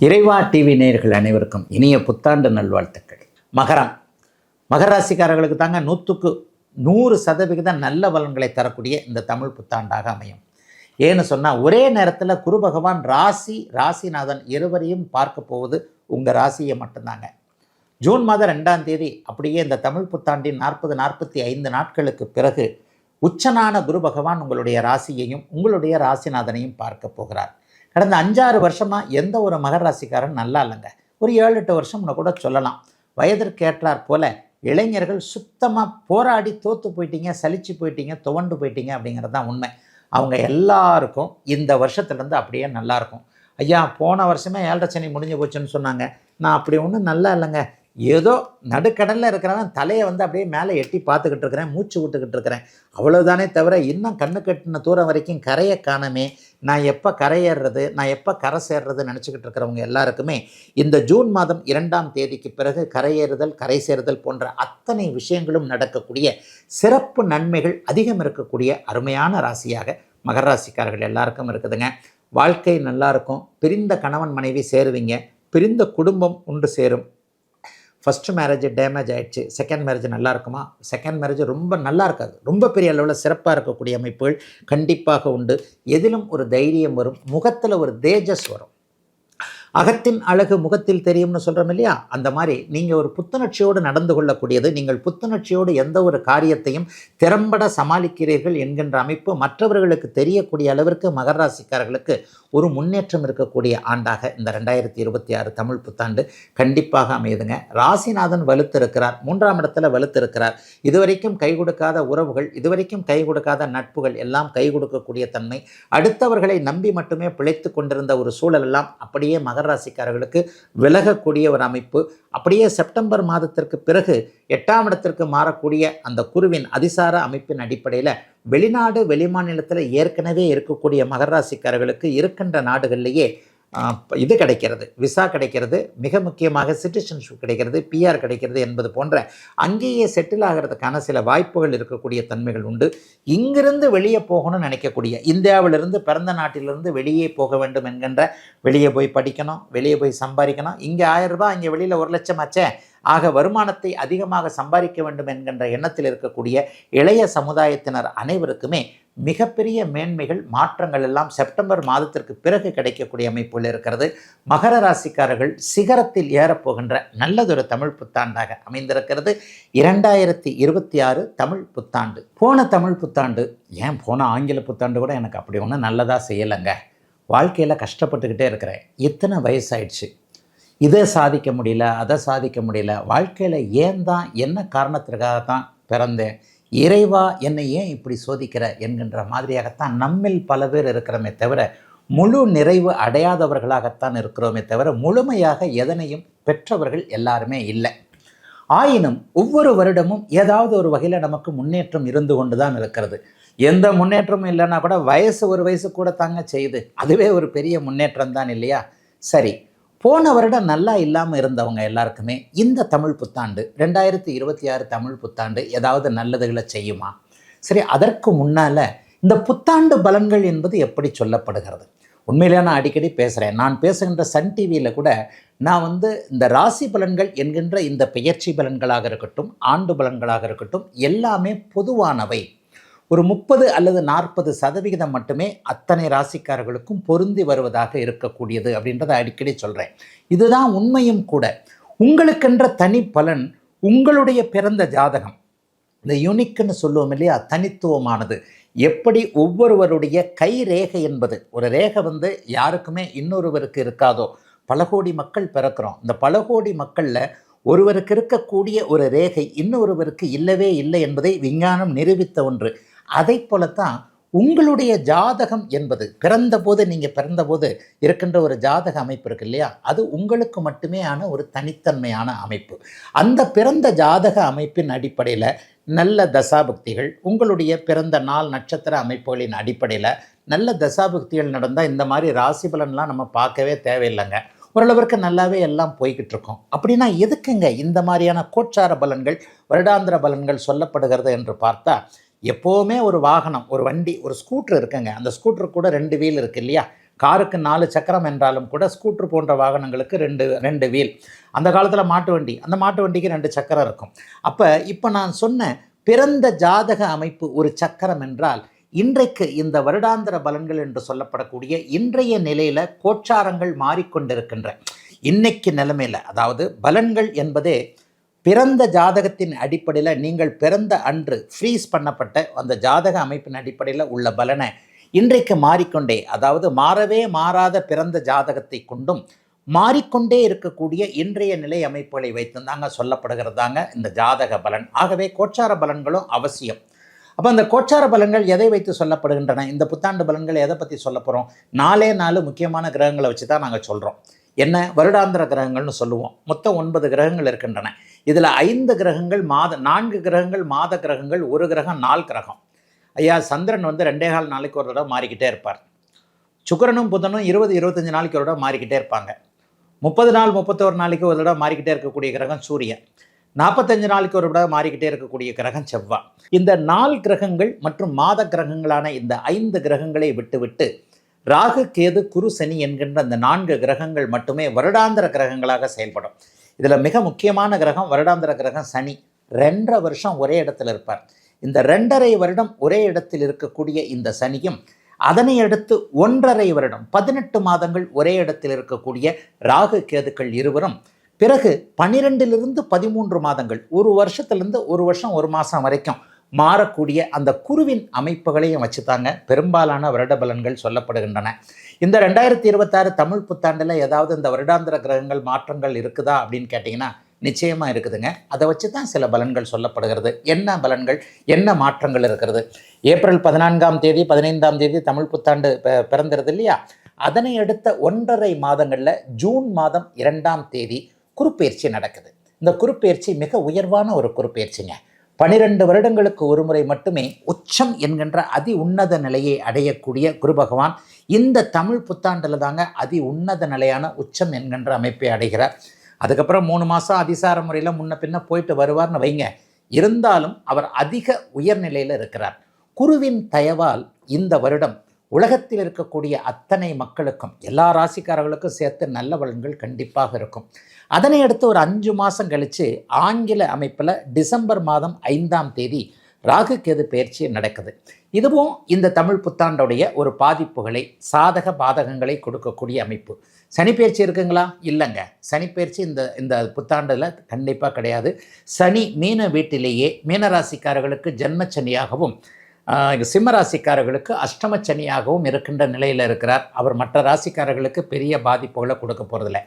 இறைவா டிவி நேயர்கள் அனைவருக்கும் இனிய புத்தாண்டு நல்வாழ்த்துக்கள். மகர ராசிக்காரர்களுக்கு தாங்க 100% நல்ல பலன்களை தரக்கூடிய இந்த தமிழ் புத்தாண்டாக அமையும். ஏன்னு சொன்னால், ஒரே நேரத்தில் குரு பகவான் ராசிநாதன் இருவரையும் பார்க்க போவது உங்கள் ராசியை மட்டும்தாங்க. ஜூன் மாதம் 2ஆம் தேதி அப்படியே இந்த தமிழ் புத்தாண்டின் 45 நாட்களுக்கு பிறகு உச்சனான குரு பகவான் உங்களுடைய ராசியையும் உங்களுடைய ராசிநாதனையும் பார்க்க போகிறார். கடந்த 5-6 வருஷமாக எந்த ஒரு மகர ராசிக்காரன் நல்லா இல்லைங்க. ஒரு 7-8 வருஷம்னு கூட சொல்லலாம். வயதிற்கு ஏற்றாற் போல இளைஞர்கள் சுத்தமாக போராடி தோற்று போயிட்டீங்க, சலிச்சு போயிட்டீங்க, துவண்டு போயிட்டீங்க அப்படிங்கிறது தான் உண்மை. அவங்க எல்லாருக்கும் இந்த வருஷத்துலேருந்து அப்படியே நல்லாயிருக்கும். ஐயா, போன வருஷமே 7.5 சனி முடிஞ்சு போச்சுன்னு சொன்னாங்க. நான் அப்படி ஒன்றும் நல்லா இல்லைங்க. ஏதோ நடுக்கடலில் இருக்கிறவன் தலையை அப்படியே மேலே எட்டி பார்த்துக்கிட்டு இருக்கிறேன், மூச்சு விட்டுக்கிட்டு இருக்கிறேன், அவ்வளோதானே தவிர இன்னும் கண்ணு கட்டின தூரம் வரைக்கும் கரையை காணமே, நான் எப்போ கரையேறுறது, நான் எப்போ கரை சேர்றது நினச்சிக்கிட்டு இருக்கிறவங்க எல்லாருக்குமே இந்த ஜூன் மாதம் 2ஆம் தேதிக்கு பிறகு கரையேறுதல், கரை சேருதல் போன்ற அத்தனை விஷயங்களும் நடக்கக்கூடிய சிறப்பு நன்மைகள் அதிகம் இருக்கக்கூடிய அருமையான ராசியாக மகர ராசிக்காரர்கள் எல்லாருக்கும் இருக்குதுங்க. வாழ்க்கை நல்லாயிருக்கும். பிரிந்த கணவன் மனைவி சேருவீங்க. பிரிந்த குடும்பம் ஒன்று சேரும். ஃபஸ்ட்டு மேரேஜ் டேமேஜ் ஆகிடுச்சு, செகண்ட் மேரேஜ் நல்லா இருக்குமா? செகண்ட் மேரேஜ் ரொம்ப நல்லா இருக்காது. ரொம்ப பெரிய அளவில் சிறப்பாக இருக்கக்கூடிய அமைப்புகள் கண்டிப்பாக உண்டு. எதிலும் ஒரு தைரியம் வரும். முகத்தில் ஒரு தேஜஸ் வரும். அகத்தின் அழகு முகத்தில் தெரியும்னு சொல்கிறோம் இல்லையா? அந்த மாதிரி நீங்கள் ஒரு புத்துணர்ச்சியோடு நடந்து கொள்ளக்கூடியது, நீங்கள் புத்துணர்ச்சியோடு எந்த ஒரு காரியத்தையும் திறம்பட சமாளிக்கிறீர்கள் என்கின்ற அமைப்பு மற்றவர்களுக்கு தெரியக்கூடிய அளவிற்கு மகர ராசிக்காரர்களுக்கு ஒரு முன்னேற்றம் இருக்கக்கூடிய ஆண்டாக இந்த 2026 தமிழ் புத்தாண்டு கண்டிப்பாக அமையுதுங்க. ராசிநாதன் வலுத்திருக்கிறார், 3ஆம் இடத்துல வலுத்திருக்கிறார். இதுவரைக்கும் கை கொடுக்காத உறவுகள், இதுவரைக்கும் கை கொடுக்காத நட்புகள் எல்லாம் கை கொடுக்கக்கூடிய தன்மை, அடுத்தவர்களை நம்பி மட்டுமே பிழைத்து கொண்டிருந்த ஒரு சூழல் எல்லாம் அப்படியே மகர ராசிக்காரர்களுக்கு விலகக்கூடிய ஒரு அமைப்பு. அப்படியே செப்டம்பர் மாதத்திற்கு பிறகு 8ஆம் இடத்திற்கு மாறக்கூடிய அந்த குருவின் அதிசார அமைப்பின் அடிப்படையில் வெளிநாடு வெளிமாநிலத்தில் ஏற்கனவே இருக்கக்கூடிய மகர ராசிக்காரர்களுக்கு இருக்கின்ற நாடுகளிலேயே இது கிடைக்கிறது, விசா கிடைக்கிறது, மிக முக்கியமாக சிட்டிசன்ஷிப் கிடைக்கிறது, பிஆர் கிடைக்கிறது என்பது போன்ற அங்கேயே செட்டில் ஆகிறதுக்கான சில வாய்ப்புகள் இருக்கக்கூடிய தன்மைகள் உண்டு. இங்கிருந்து வெளியே போகணும்னு நினைக்கக்கூடிய, இந்தியாவிலிருந்து பிறந்த நாட்டிலிருந்து வெளியே போக வேண்டும் என்கின்ற, வெளியே போய் படிக்கணும், வெளியே போய் சம்பாதிக்கணும், இங்கே 1000 ரூபாய், இங்கே வெளியில் 1 லட்சம் ஆச்சே, ஆக வருமானத்தை அதிகமாக சம்பாதிக்க வேண்டும் என்கின்ற எண்ணத்தில் இருக்கக்கூடிய இளைய சமுதாயத்தினர் அனைவருக்குமே மிகப்பெரிய மேன்மைகள், மாற்றங்கள் எல்லாம் செப்டம்பர் மாதத்திற்கு பிறகு கிடைக்கக்கூடிய அமைப்புகள் இருக்கிறது. மகர ராசிக்காரர்கள் சிகரத்தில் ஏறப்போகின்ற நல்லதொரு தமிழ் புத்தாண்டாக அமைந்திருக்கிறது 2026 தமிழ் புத்தாண்டு. போன தமிழ் புத்தாண்டு, ஏன் போன ஆங்கில புத்தாண்டு கூட எனக்கு அப்படி ஒன்றும் நல்லதாக செய்யலைங்க. வாழ்க்கையில் கஷ்டப்பட்டுக்கிட்டே இருக்கிறேன். இத்தனை வயசாயிடுச்சு, இதை சாதிக்க முடியல, அதை சாதிக்க முடியல, வாழ்க்கையில் ஏன் தான், என்ன காரணத்திற்காக தான் பிறந்தேன், இறைவா என்னை ஏன் இப்படி சோதிக்கிற என்கின்ற மாதிரியாகத்தான் நம்மில் பல பேர் இருக்கிறோமே தவிர முழு நிறைவு அடையாதவர்களாகத்தான் இருக்கிறோமே தவிர முழுமையாக எதனையும் பெற்றவர்கள் எல்லாருமே இல்லை. ஆயினும் ஒவ்வொரு வருடமும் ஏதாவது ஒரு வகையில் நமக்கு முன்னேற்றம் இருந்து கொண்டு தான் இருக்கிறது. எந்த முன்னேற்றமும் இல்லைன்னா கூட ஒரு வயசு கூட தாங்க செய்யுது, அதுவே ஒரு பெரிய முன்னேற்றம் தான் இல்லையா? சரி, போன வருடம் நல்லா இல்லாமல் இருந்தவங்க எல்லாருக்குமே இந்த தமிழ் புத்தாண்டு 2026 தமிழ் புத்தாண்டு ஏதாவது நல்லதுகளை செய்யுமா? சரி, அதற்கு முன்னால் இந்த புத்தாண்டு பலன்கள் என்பது எப்படி சொல்லப்படுகிறது? உண்மையிலே நான் அடிக்கடி பேசுகிறேன். நான் பேசுகின்ற சன் டிவியில் கூட நான் இந்த ராசி பலன்கள் என்கின்ற இந்த பெயர்ச்சி பலன்களாக இருக்கட்டும், ஆண்டு பலன்களாக இருக்கட்டும், எல்லாமே பொதுவானவை. ஒரு 30 அல்லது 40% மட்டுமே அத்தனை ராசிக்காரர்களுக்கும் பொருந்தி வருவதாக இருக்கக்கூடியது அப்படின்றத அடிக்கடி சொல்கிறேன். இதுதான் உண்மையும் கூட. உங்களுக்கென்ற தனி பலன், உங்களுடைய பிறந்த ஜாதகம், இந்த யூனிக்குன்னு சொல்லுவோம் இல்லையா, தனித்துவமானது. எப்படி ஒவ்வொருவருடைய கை ரேகை என்பது, ஒரு ரேகை யாருக்குமே இன்னொருவருக்கு இருக்காதோ, பல கோடி மக்கள் பிறக்கிறோம். இந்த பல கோடி மக்களில் ஒருவருக்கு இருக்கக்கூடிய ஒரு ரேகை இன்னொருவருக்கு இல்லவே இல்லை என்பதை விஞ்ஞானம் நிரூபித்த ஒன்று. அதை போலத்தான் உங்களுடைய ஜாதகம் என்பது, நீங்கள் பிறந்தபோது இருக்கின்ற ஒரு ஜாதக அமைப்பு இருக்கு இல்லையா, அது உங்களுக்கு மட்டுமே ஆன ஒரு தனித்தன்மையான அமைப்பு. அந்த பிறந்த ஜாதக அமைப்பின் அடிப்படையில் நல்ல தசாபுக்திகள், உங்களுடைய பிறந்த நாள் நட்சத்திர அமைப்புகளின் அடிப்படையில் நல்ல தசாபுக்திகள் நடந்தால் இந்த மாதிரி ராசி பலன்லாம் நம்ம பார்க்கவே தேவையில்லைங்க. ஓரளவிற்கு நல்லாவே எல்லாம் போய்கிட்டு இருக்கோம். அப்படின்னா எதுக்குங்க இந்த மாதிரியான கோச்சார பலன்கள், வருடாந்திர பலன்கள் சொல்லப்படுகிறது என்று பார்த்தா, எப்போவுமே ஒரு வாகனம், ஒரு வண்டி, ஒரு ஸ்கூட்டர் இருக்குங்க. அந்த ஸ்கூட்டருக்கு கூட 2 வீல் இருக்குது இல்லையா? காருக்கு 4 சக்கரம் என்றாலும் கூட ஸ்கூட்டர் போன்ற வாகனங்களுக்கு ரெண்டு வீல். அந்த காலத்தில் மாட்டு வண்டி, அந்த மாட்டு வண்டிக்கு 2 சக்கரம் இருக்கும். அப்போ இப்போ நான் சொன்ன பிறந்த ஜாதக அமைப்பு ஒரு சக்கரம் என்றால், இன்றைக்கு இந்த வருடாந்திர பலன்கள் என்று சொல்லப்படக்கூடிய இன்றைய நிலையில் கோச்சாரங்கள் மாறிக்கொண்டிருக்கின்ற இன்னைக்கு நிலைமையில், அதாவது பலன்கள் என்பதே பிறந்த ஜாதகத்தின் அடிப்படையில் நீங்கள் பிறந்த அன்று ஃப்ரீஸ் பண்ணப்பட்ட அந்த ஜாதக அமைப்பின் அடிப்படையில் உள்ள பலனை இன்றைக்கு மாறிக்கொண்டே, அதாவது மாறவே மாறாத பிறந்த ஜாதகத்தை கொண்டும் மாறிக்கொண்டே இருக்கக்கூடிய இன்றைய நிலை அமைப்புகளை வைத்துதாங்க சொல்லப்படுகிறதாங்க இந்த ஜாதக பலன். ஆகவே கோச்சார பலன்களும் அவசியம். அப்போ அந்த கோச்சார பலன்கள் எதை வைத்து சொல்லப்படுகின்றன? இந்த புத்தாண்டு பலன்கள் எதை பற்றி சொல்ல போகிறோம்? 4 முக்கியமான கிரகங்களை வச்சு தான் நாங்கள் சொல்கிறோம். என்ன வருடாந்திர கிரகங்கள்னு சொல்லுவோம். மொத்தம் 9 கிரகங்கள் இருக்கின்றன. இதில் 5 கிரகங்கள் 4 கிரகங்கள் மாத கிரகங்கள், ஒரு கிரகம் நாள் கிரகம். ஐயா சந்திரன் 2.25 நாளைக்கு ஒரு தடவை மாறிக்கிட்டே இருப்பார். சுக்கிரனும் புதனும் 20-25 நாளைக்கு ஒரு தடவை மாறிக்கிட்டே இருப்பாங்க. 30 நாள் 31 நாளைக்கு ஒரு தடவை மாறிக்கிட்டே இருக்கக்கூடிய கிரகம் சூரியன். 45 நாளைக்கு ஒரு தடவை மாறிக்கிட்டே இருக்கக்கூடிய கிரகம் செவ்வாய். இந்த 4 கிரகங்கள் மற்றும் மாத கிரகங்களான இந்த 5 கிரகங்களை விட்டுவிட்டு ராகு கேது குரு சனி என்கின்ற அந்த 4 கிரகங்கள் மட்டுமே வருடாந்திர கிரகங்களாக செயல்படும். இதில் மிக முக்கியமான கிரகம் வருடாந்திர கிரகம் சனி. 2.5 வருஷம் ஒரே இடத்துல இருப்பார். இந்த 2.5 வருடம் ஒரே இடத்தில் இருக்கக்கூடிய இந்த சனியும், அதனை அடுத்து 1.5 வருடம் 18 மாதங்கள் ஒரே இடத்தில் இருக்கக்கூடிய ராகு கேதுக்கள் இருவரும், பிறகு 12லிருந்து 13 மாதங்கள், ஒரு வருஷத்துலேருந்து ஒரு வருஷம் 1 மாதம் வரைக்கும் மாறக்கூடிய அந்த குருவின் அமைப்புகளையும் வச்சுத்தாங்க பெரும்பாலான வருட பலன்கள் சொல்லப்படுகின்றன. இந்த 2026 தமிழ் புத்தாண்டில் ஏதாவது இந்த வருடாந்திர கிரகங்கள் மாற்றங்கள் இருக்குதா அப்படின்னு கேட்டிங்கன்னா நிச்சயமாக இருக்குதுங்க. அதை வச்சு தான் சில பலன்கள் சொல்லப்படுகிறது. என்ன பலன்கள், என்ன மாற்றங்கள் இருக்கிறது? ஏப்ரல் 14ஆம் தேதி 15ஆம் தேதி தமிழ் புத்தாண்டு பிறந்திருது இல்லையா? அதனை அடுத்த 1.5 மாதங்களில் ஜூன் மாதம் 2ஆம் தேதி குருப்பெயர்ச்சி நடக்குது. இந்த குருப்பெயர்ச்சி மிக உயர்வான ஒரு குருப்பெயர்ச்சிங்க. 12 வருடங்களுக்கு ஒரு முறை மட்டுமே உச்சம் என்கின்ற அதி உன்னத நிலையை அடையக்கூடிய குரு பகவான் இந்த தமிழ் புத்தாண்டில் தாங்க அதி உன்னத நிலையான உச்சம் என்கின்ற அமைப்பை அடைகிறார். அதுக்கப்புறம் 3 மாதம் அதிசார முறையில் முன்ன பின்ன போயிட்டு வருவார்னு வைங்க. இருந்தாலும் அவர் அதிக உயர்நிலையில் இருக்கிறார். குருவின் தயவால் இந்த வருடம் உலகத்தில் இருக்கக்கூடிய அத்தனை மக்களுக்கும், எல்லா ராசிக்காரர்களுக்கும் சேர்த்து நல்ல பலன்கள் கண்டிப்பாக இருக்கும். அதனை அடுத்து ஒரு 5 மாதம் கழித்து ஆங்கில அமைப்பில் டிசம்பர் மாதம் 5ஆம் தேதி ராகு கேது பயிற்சி நடக்குது. இதுவும் இந்த தமிழ் புத்தாண்டுடைய ஒரு பாதிப்புகளை, சாதக பாதகங்களை கொடுக்கக்கூடிய அமைப்பு. சனிப்பெயர்ச்சி இருக்குங்களா? இல்லைங்க. சனிப்பெயர்ச்சி இந்த புத்தாண்டில் கண்டிப்பாக கிடையாது. சனி மீன வீட்டிலேயே மீனராசிக்காரர்களுக்கு ஜென்மச்சனியாகவும் சிம்ம ராசிக்காரர்களுக்கு அஷ்டமச்சனியாகவும் இருக்கின்ற நிலையில் இருக்கிறார். அவர் மற்ற ராசிக்காரர்களுக்கு பெரிய பாதிப்புகளை கொடுக்க போகிறதில்ல.